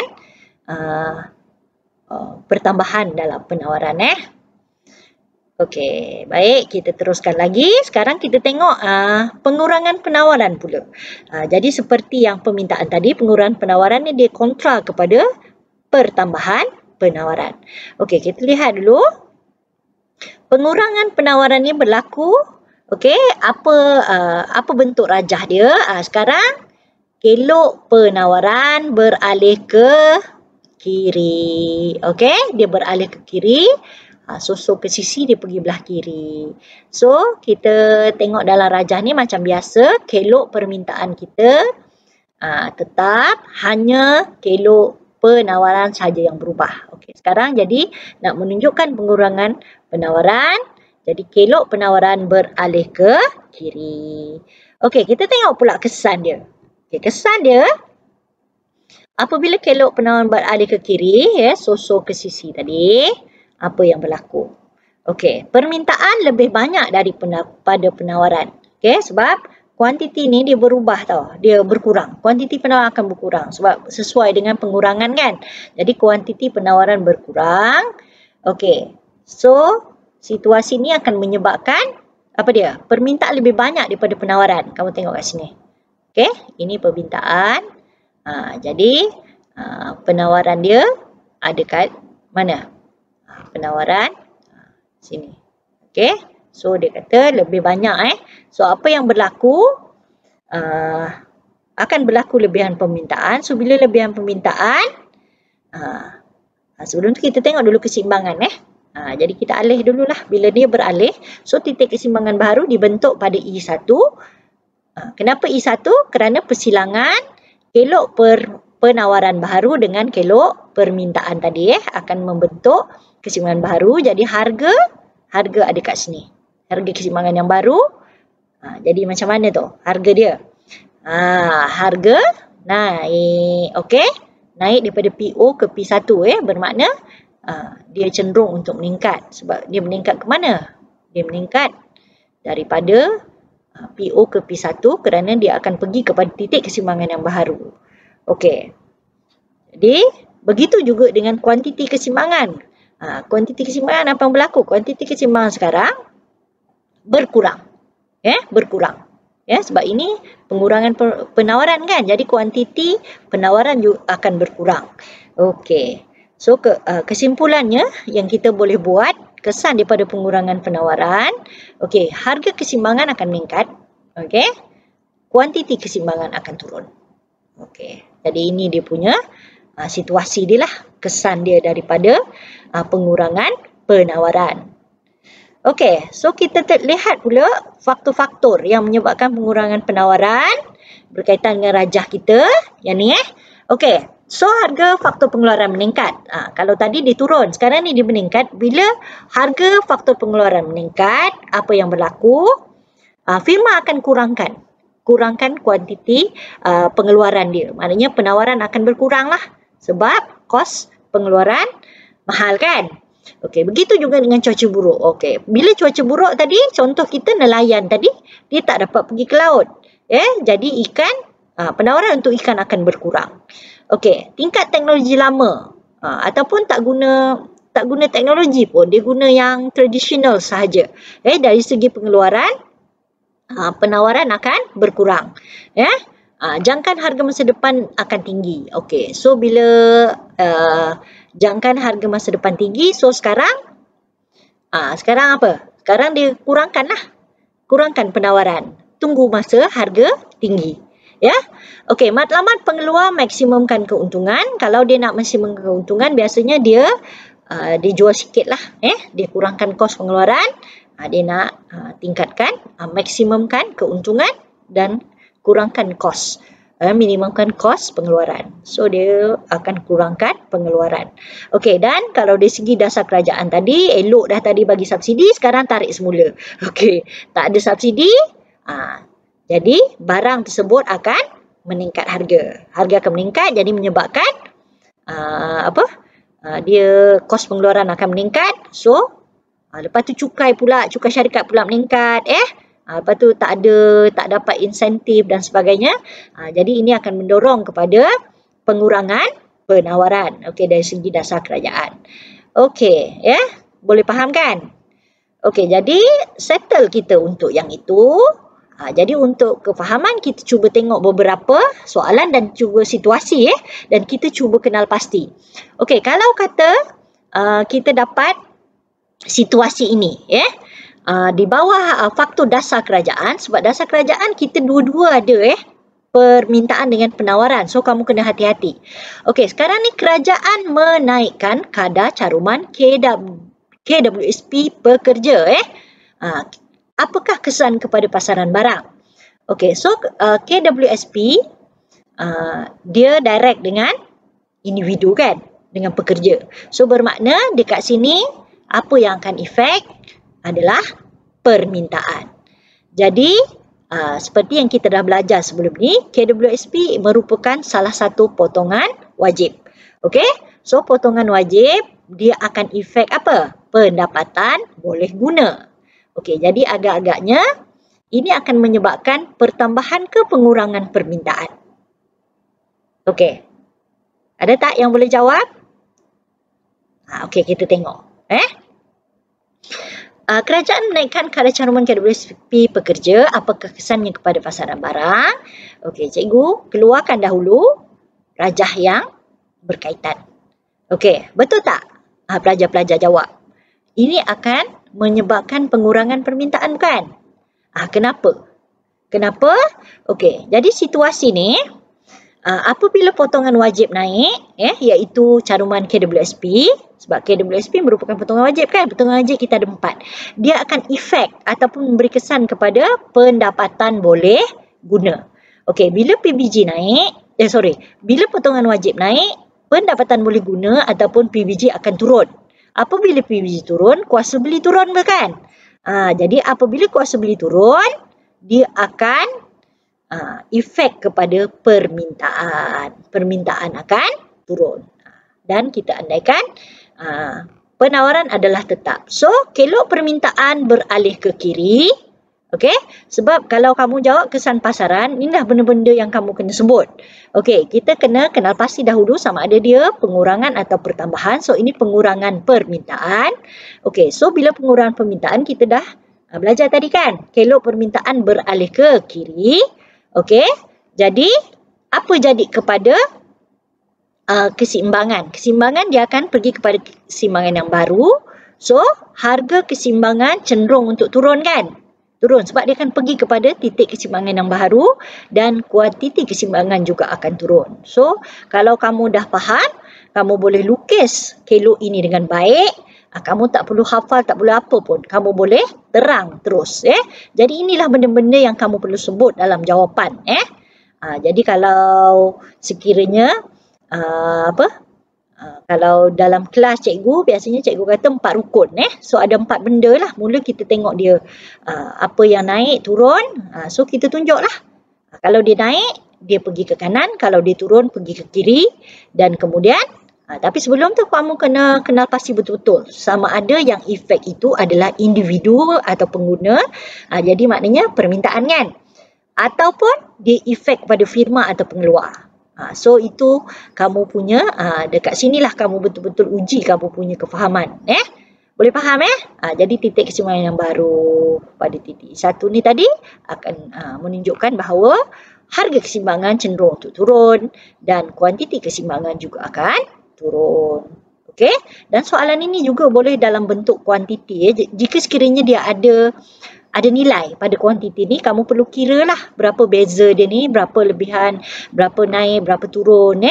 pertambahan dalam penawaran. Okey, baik, kita teruskan lagi. Sekarang kita tengok pengurangan penawaran pula. Jadi seperti yang permintaan tadi, pengurangan penawaran ni dia kontra kepada pertambahan penawaran. Okey, kita lihat dulu. Pengurangan penawaran ni berlaku. Okey, apa bentuk rajah dia? Sekarang kelok penawaran beralih ke kiri. Okey, dia beralih ke kiri. So ke sisi dia pergi belah kiri. So kita tengok dalam rajah ni macam biasa, kelok permintaan kita tetap hanya kelok penawaran saja yang berubah. Okey, sekarang jadi nak menunjukkan pengurangan penawaran, jadi kelok penawaran beralih ke kiri. Okey, kita tengok pula kesan dia. Okey, kesan dia apabila kelok penawaran beralih ke kiri, so ke sisi tadi, apa yang berlaku? Okey, permintaan lebih banyak daripada penawaran. Okey, sebab kuantiti ni dia berubah tau, dia berkurang. Kuantiti penawaran akan berkurang sebab sesuai dengan pengurangan kan. Jadi kuantiti penawaran berkurang. Okey, so situasi ni akan menyebabkan apa dia? Permintaan lebih banyak daripada penawaran. Kamu tengok kat sini. Okey, ini permintaan. Jadi penawaran dia ada kat mana? Penawaran sini. Okey, so dia kata lebih banyak So apa yang berlaku? Akan berlaku lebihan permintaan. So bila lebihan permintaan, sebelum tu kita tengok dulu keseimbangan jadi kita alih dululah. Bila dia beralih, so titik keseimbangan baru dibentuk pada I1. Kenapa I1? Kerana persilangan kelok penawaran baru dengan kelok permintaan tadi akan membentuk keseimbangan baru. Jadi harga ada kat sini. Harga keseimbangan yang baru. Jadi macam mana tu? Harga dia. Harga naik. Okey. Naik daripada PO ke P1 bermakna dia cenderung untuk meningkat. Sebab dia meningkat ke mana? Dia meningkat daripada PO ke P1 kerana dia akan pergi kepada titik keseimbangan yang baru. Okey. Jadi begitu juga dengan kuantiti keseimbangan. Kuantiti keseimbangan apa yang berlaku? Kuantiti keseimbangan sekarang berkurang. Berkurang. Sebab ini pengurangan penawaran kan. Jadi kuantiti penawaran juga akan berkurang. Okey. So kesimpulannya yang kita boleh buat, kesan daripada pengurangan penawaran. Okey, harga keseimbangan akan meningkat. Okey. Kuantiti keseimbangan akan turun. Okey. Jadi ini dia punya situasi dia lah, kesan dia daripada pengurangan penawaran. Okey, so kita lihat pula faktor-faktor yang menyebabkan pengurangan penawaran berkaitan dengan rajah kita yang ni Okey, so harga faktor pengeluaran meningkat. Kalau tadi dia turun, sekarang ni dia meningkat. Bila harga faktor pengeluaran meningkat, apa yang berlaku? Firma akan kurangkan kurangkan kuantiti pengeluaran dia. Maknanya penawaran akan berkurang lah sebab kos pengeluaran mahal kan. Okey, begitu juga dengan cuaca buruk. Okey, bila cuaca buruk tadi, contoh kita nelayan tadi, dia tak dapat pergi ke laut. Jadi ikan, penawaran untuk ikan akan berkurang. Okey, tingkat teknologi lama ataupun tak guna teknologi pun, dia guna yang tradisional sahaja. Dari segi pengeluaran, penawaran akan berkurang. Jangkaan harga masa depan akan tinggi. Okey, so bila jangkaan harga masa depan tinggi, so sekarang apa? Sekarang dia kurangkan penawaran. Tunggu masa harga tinggi. Okey, matlamat pengeluar maksimumkan keuntungan. Kalau dia nak maksimumkan keuntungan, biasanya dia jual sikit lah. Dia kurangkan kos pengeluaran. Dia nak tingkatkan, maksimumkan keuntungan dan kurangkan kos. Minimumkan kos pengeluaran. So, dia akan kurangkan pengeluaran. Okey, dan kalau dari segi dasar kerajaan tadi, elok dah tadi bagi subsidi, sekarang tarik semula. Okey, tak ada subsidi, jadi barang tersebut akan meningkat harga. Harga akan meningkat, jadi menyebabkan dia kos pengeluaran akan meningkat. So, lepas tu cukai syarikat pula meningkat. Lepas tu tak dapat insentif dan sebagainya. Jadi ini akan mendorong kepada pengurangan penawaran. Okey, dari segi dasar kerajaan. Okey, boleh faham kan? Okey, jadi settle kita untuk yang itu. Jadi untuk kefahaman, kita cuba tengok beberapa soalan dan juga situasi. Dan kita cuba kenal pasti. Okey, kalau kata kita dapat situasi ini. Di bawah faktor dasar kerajaan, sebab dasar kerajaan kita dua-dua ada permintaan dengan penawaran. So, kamu kena hati-hati. Okey, sekarang ni kerajaan menaikkan kadar caruman KWSP pekerja. Apakah kesan kepada pasaran barang? Okey, so KWSP dia direct dengan individu kan, dengan pekerja. So, bermakna dekat sini apa yang akan efek adalah permintaan. Jadi, seperti yang kita dah belajar sebelum ni, KWSP merupakan salah satu potongan wajib. Okey? So, potongan wajib, dia akan efek apa? Pendapatan boleh guna. Okey, jadi agak-agaknya, ini akan menyebabkan pertambahan ke pengurangan permintaan. Okey. Ada tak yang boleh jawab? Okey, kita tengok. Kerajaan menaikkan kadar caruman KWSP pekerja. Apakah kesannya kepada pasaran barang? Okey, cikgu keluarkan dahulu rajah yang berkaitan. Okey, betul tak? Pelajar-pelajar jawab. Ini akan menyebabkan pengurangan permintaan bukan? Kenapa? Kenapa? Okey, jadi situasi ni, apabila potongan wajib naik, iaitu caruman KWSP, sebab KWSP merupakan potongan wajib kan? Potongan wajib kita ada 4. Dia akan efek ataupun memberi kesan kepada pendapatan boleh guna. Okey, bila PBG naik, bila potongan wajib naik, pendapatan boleh guna ataupun PBG akan turun. Apabila PBG turun, kuasa beli turun bukan? Jadi apabila kuasa beli turun, dia akan efek kepada permintaan. Permintaan akan turun. Dan kita andaikan penawaran adalah tetap. So, kelok permintaan beralih ke kiri. Okey? Sebab kalau kamu jawab kesan pasaran, inilah benda-benda yang kamu kena sebut. Okey, kita kena kenal pasti dahulu sama ada dia pengurangan atau pertambahan. So, ini pengurangan permintaan. Okey, so bila pengurangan permintaan, kita dah belajar tadi kan? Kelok permintaan beralih ke kiri. Okey, jadi apa jadi kepada keseimbangan? Keseimbangan dia akan pergi kepada keseimbangan yang baru. So, harga keseimbangan cenderung untuk turun kan? Turun sebab dia akan pergi kepada titik keseimbangan yang baru dan kuantiti keseimbangan juga akan turun. So, kalau kamu dah faham, kamu boleh lukis kelok ini dengan baik. Kamu tak perlu hafal, tak perlu apa pun. Kamu boleh terang terus. Jadi inilah benda-benda yang kamu perlu sebut dalam jawapan. Jadi kalau sekiranya kalau dalam kelas cikgu, biasanya cikgu kata 4 rukun. So ada 4 benda lah. Mula kita tengok dia apa yang naik, turun. So kita tunjuk lah. Kalau dia naik, dia pergi ke kanan. Kalau dia turun, pergi ke kiri. Dan kemudian, tapi sebelum tu kamu kena kenal pasti betul-betul sama ada yang efek itu adalah individu atau pengguna. Jadi maknanya permintaan kan. Ataupun dia efek pada firma atau pengeluar. So itu kamu punya, dekat sinilah kamu betul-betul uji kamu punya kefahaman. Boleh faham Jadi titik kesimbangan yang baru pada titik 1 ni tadi akan menunjukkan bahawa harga kesimbangan cenderung untuk turun dan kuantiti kesimbangan juga akan turun. Okey? Dan soalan ini juga boleh dalam bentuk kuantiti. Jika sekiranya dia ada nilai pada kuantiti ni, kamu perlu kira lah berapa beza dia ni, berapa lebihan, berapa naik, berapa turun.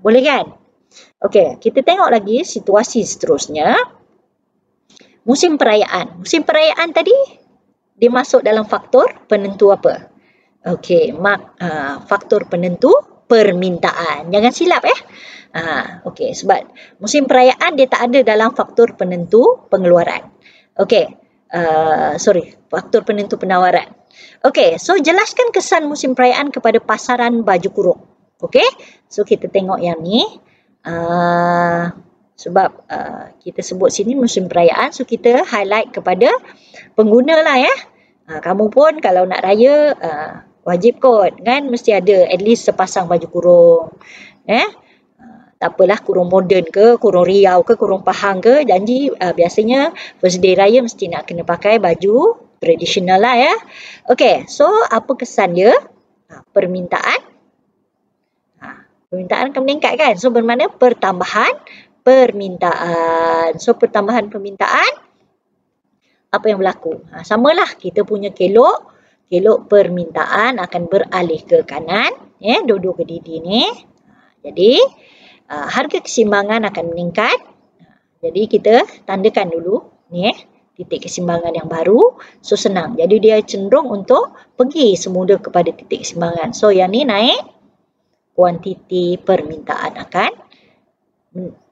Boleh kan? Okey, kita tengok lagi situasi seterusnya. Musim perayaan. Musim perayaan tadi, dia masuk dalam faktor penentu apa? Okey, faktor penentu permintaan. Jangan silap Okey, sebab musim perayaan dia tak ada dalam faktor penentu pengeluaran. Okey, faktor penentu penawaran. Okey, so jelaskan kesan musim perayaan kepada pasaran baju kurung. Okey, so kita tengok yang ni. Sebab kita sebut sini musim perayaan, so kita highlight kepada pengguna lah kamu pun kalau nak raya wajib kot kan, mesti ada at least sepasang baju kurung. Tak apalah kurung moden ke, kurung Riau ke, kurung Pahang ke, janji biasanya first day raya mesti nak kena pakai baju tradisional lah Okey, so apa kesan dia? Permintaan akan meningkat kan, so bermakna pertambahan permintaan. So pertambahan permintaan, apa yang berlaku? Samalah kita punya kelok permintaan akan beralih ke kanan, dua-dua kedidi ni. Jadi harga kesimbangan akan meningkat. Jadi kita tandakan dulu ni titik kesimbangan yang baru. So senang. Jadi dia cenderung untuk pergi semula kepada titik kesimbangan. So yang ni naik, kuantiti permintaan akan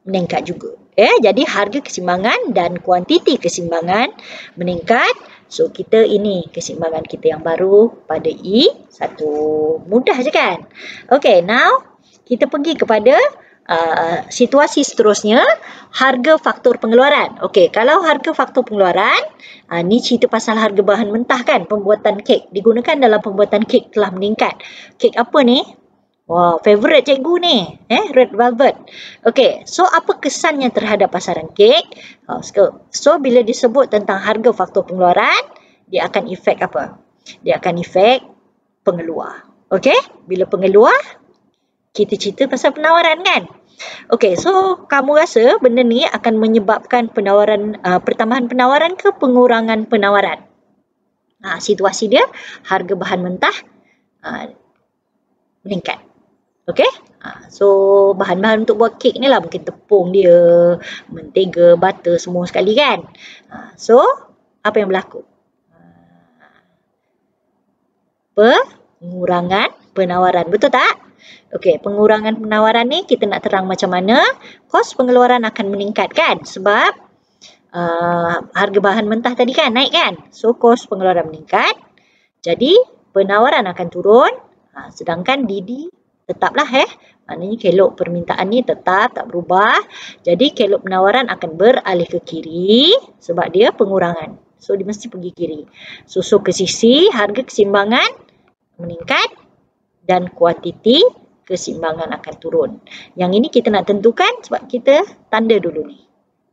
meningkat juga. Jadi harga kesimbangan dan kuantiti kesimbangan meningkat. So kita ini kesimbangan kita yang baru pada I1. Mudah je kan? Okay, now kita pergi kepada situasi seterusnya, harga faktor pengeluaran. Okay, kalau harga faktor pengeluaran, ni cerita pasal harga bahan mentah kan, pembuatan kek. Digunakan dalam pembuatan kek telah meningkat. Kek apa ni? Wow, favorite cikgu ni. Red velvet. Okay, so apa kesannya terhadap pasaran kek? So, bila disebut tentang harga faktor pengeluaran, dia akan efek apa? Dia akan efek pengeluar. Okay, bila pengeluar, kita cerita pasal penawaran kan? Okay, so kamu rasa benda ni akan menyebabkan penawaran, pertambahan penawaran ke pengurangan penawaran? Situasi dia, harga bahan mentah meningkat. Okay, so bahan-bahan untuk buat kek ni lah, mungkin tepung dia, mentega, butter, semua sekali kan. So, apa yang berlaku? Pengurangan penawaran, betul tak? Okay, pengurangan penawaran ni kita nak terang macam mana kos pengeluaran akan meningkat kan? Sebab harga bahan mentah tadi kan naik kan? So, kos pengeluaran meningkat. Jadi, penawaran akan turun. Sedangkan Didi tetaplah maknanya kelok permintaan ni tetap tak berubah. Jadi kelok penawaran akan beralih ke kiri sebab dia pengurangan. So dia mesti pergi kiri. So ke sisi harga kesimbangan meningkat dan kuantiti kesimbangan akan turun. Yang ini kita nak tentukan sebab kita tanda dulu ni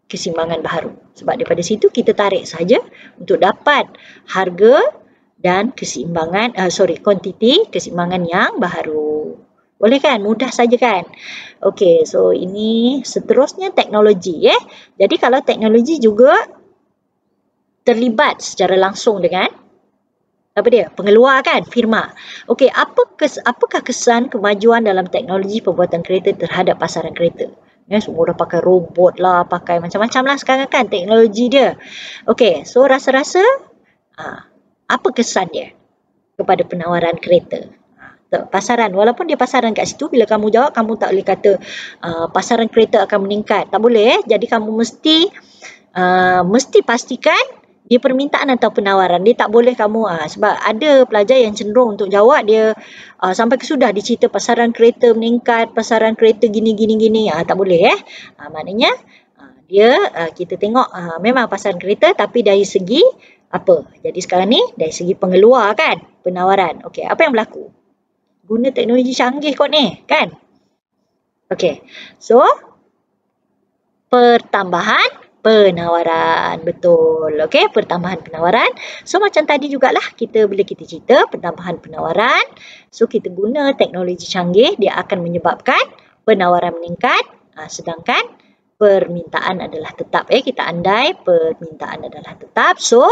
kesimbangan baru. Sebab daripada situ kita tarik saja untuk dapat harga dan kesimbangan, kuantiti kesimbangan yang baru. Boleh kan? Mudah saja kan? Okey, so ini seterusnya teknologi. Jadi kalau teknologi juga terlibat secara langsung dengan apa dia? Pengeluar kan? Firma. Okey, apakah kesan kemajuan dalam teknologi pembuatan kereta terhadap pasaran kereta? Semua dah pakai robot lah, pakai macam-macam lah sekarang kan teknologi dia. Okey, so rasa-rasa apa kesan dia kepada penawaran kereta? Pasaran, walaupun dia pasaran kat situ, bila kamu jawab kamu tak boleh kata pasaran kereta akan meningkat, tak boleh. Jadi kamu mesti pastikan Dia permintaan atau penawaran. Dia tak boleh kamu sebab ada pelajar yang cenderung untuk jawab dia sampai ke sudah dicerita pasaran kereta meningkat, pasaran kereta gini. Tak boleh maknanya dia kita tengok memang pasaran kereta tapi dari segi apa? Jadi sekarang ni dari segi pengeluar kan, penawaran. Okey, apa yang berlaku? Guna teknologi canggih kot ni, kan? Okey. So pertambahan penawaran, betul. Okey, pertambahan penawaran. So macam tadi jugalah bila kita cerita pertambahan penawaran. So kita guna teknologi canggih, dia akan menyebabkan penawaran meningkat, sedangkan permintaan adalah tetap. Kita andai permintaan adalah tetap. So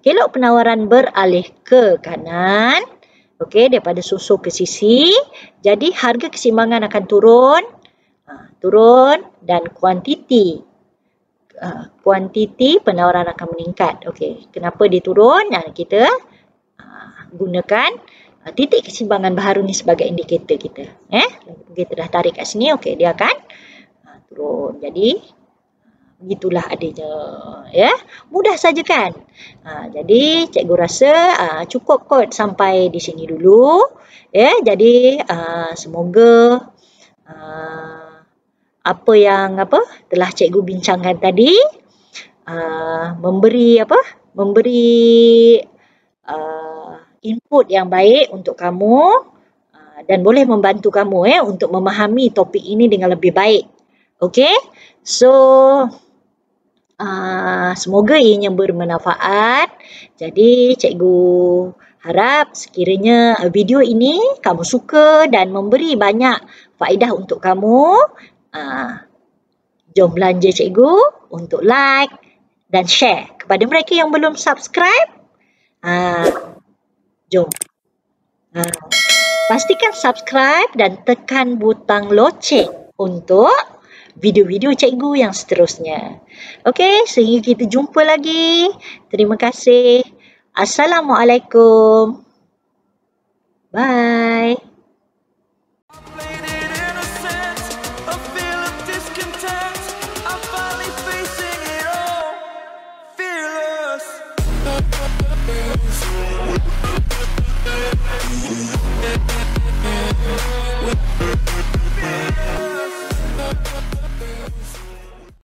kelok penawaran beralih ke kanan, okey, daripada sosok ke sisi, jadi harga keseimbangan akan turun, dan kuantiti penawaran akan meningkat. Okey, kenapa dia turun? Kita gunakan titik keseimbangan baharu ni sebagai indikator kita. Kita dah tarik kat sini, okey, dia akan turun. Jadi begitulah adanya, ya. Mudah saja kan? Jadi cikgu rasa cukup kot sampai di sini dulu, ya. Jadi semoga apa yang telah cikgu bincangkan tadi memberi input yang baik untuk kamu dan boleh membantu kamu untuk memahami topik ini dengan lebih baik. Okey, so semoga ianya bermanfaat. Jadi cikgu harap sekiranya video ini kamu suka dan memberi banyak faedah untuk kamu, jom belanja cikgu untuk like dan share kepada mereka yang belum subscribe. Jom pastikan subscribe dan tekan butang loceng untuk video-video cikgu yang seterusnya. Okey, sehingga kita jumpa lagi. Terima kasih. Assalamualaikum. Bye. Fearless.